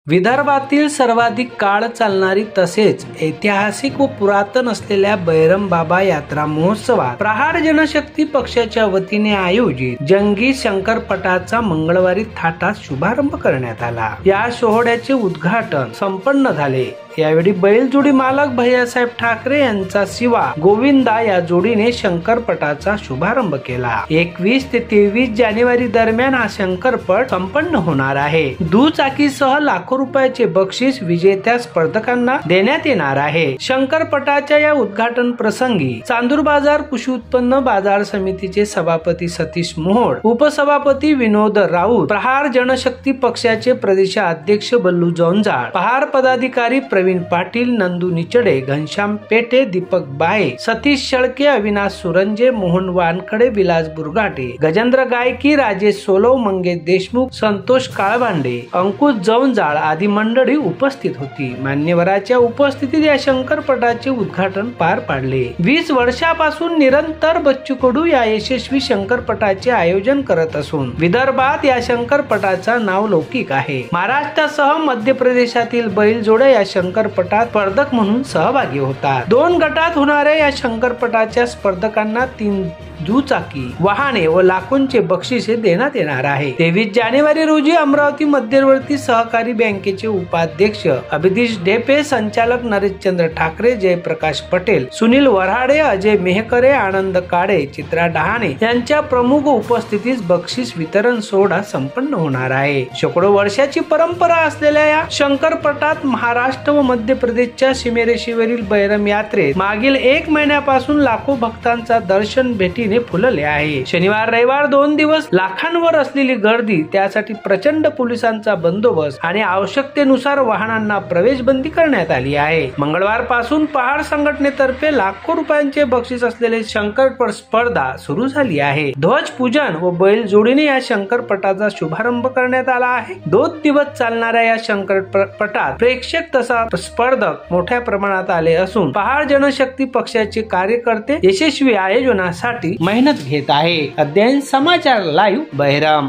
विदर्भातील सर्वाधिक काळ चालणारी तसेच ऐतिहासिक व पुरातन असलेल्या बैरमबाबा यात्रा महोत्सवात प्रहार जनशक्ती पक्षाच्या वतीने आयोजित जंगी शंकरपटाचा मंगळवारी थाटात शुभारंभ करण्यात आला। या सोहळ्याचे उद्घाटन संपन्न झाले। यावेळी बैलजोडी मालक भैयासाहेब ठाकरे यांचा शिवा गोविंदा या जोडीने शंकरपटाचा शुभारंभ केला। 21 ते 23 जानेवारी दरम्यान हा शंकरपट संपन्न होणार आहे। दुचाकीसह लाखो रुपयाचे बक्षीस विजेत्या स्पर्धकांना देण्यात येणार आहे। शंकरपटाच्या या उद्घाटन प्रसंगी चांदूर बाजार कृषी उत्पन्न बाजार समितीचे सभापती सतीश मोहोळ, उपसभापती विनोद राऊत, प्रहार जनशक्ती पक्षाचे प्रदेशाध्यक्ष बल्लू जौंजाळ, प्रहार पदाधिकारी प्रवीण पाटील, नंदू निचडे, घनश्याम पेटे, दीपक बाये, सतीश शेळके, अविनाश सुरंजे, मोहन वानखडे, विलास बुरघाटे, गजेंद्र गायकी, राजेश सोलव, मंगेश देशमुख, संतोष काळभांडे, अंकुश जौंजाळ आदी मंडळी उपस्थित होती। मान्यवरांच्या उपस्थितीत या शंकरपटाचे उद्घाटन पार पाडले। 20 वर्षापासून निरंतर बच्चू कडू या यशस्वी शंकरपटाचे आयोजन करत असून विदर्भात या शंकरपटाचा नाव लौकिक आहे। महाराष्ट्रासह मध्य प्रदेशातील बैलजोड्या या शंकरपटात स्पर्धक म्हणून सहभागी होतात। 2 गटात होणाऱ्या या शंकरपटाच्या स्पर्धकांना 3 दुचाकी वाहने व लाखोंचे बक्षिसे देण्यात येणार आहे। 23 जानेवारी रोजी अमरावती मध्यवर्ती सहकारी बँकेचे उपाध्यक्ष अभिदिश ढेपे, संचालक नरेशचंद्र ठाकरे, जयप्रकाश पटेल, सुनील वराडे, अजय मेहकरे, आनंद काळे, चित्रा डहाणे यांच्या प्रमुख उपस्थितीत बक्षीस वितरण सोहळा संपन्न होणार आहे। शेकडो वर्षाची परंपरा असलेल्या या शंकरपटात महाराष्ट्र व मध्य प्रदेशच्या सीमेरेषेवरील बैरम यात्रेत मागील 1 महिन्यापासून लाखो भक्तांचा दर्शन भेटी फुलले आहे। शनिवार रविवार 2 दिवस लाखांवर असलेली गर्दी, त्यासाठी प्रचंड पोलिसांचा बंदोबस्त आणि आवश्यकतेनुसार वाहनांना प्रवेश बंदी करण्यात आली आहे। मंगळवार पासून पहाड संघटनेतर्फे लाखो रुपयांचे बक्षीस असलेले शंकरपट स्पर्धा सुरू झाली आहे। ध्वज पूजन व बैल जोडीने या शंकरपटाचा शुभारंभ करण्यात आला आहे। 2 दिवस चालणाऱ्या या शंकरपटात प्रेक्षक तसा स्पर्धक मोठ्या प्रमाणात आले असून पहाड जनशक्ती पक्षाचे कार्यकर्ते यशस्वी आयोजनासाठी मेहनत घेत आहे। अध्ययन समाचार लाईव्ह बैरम।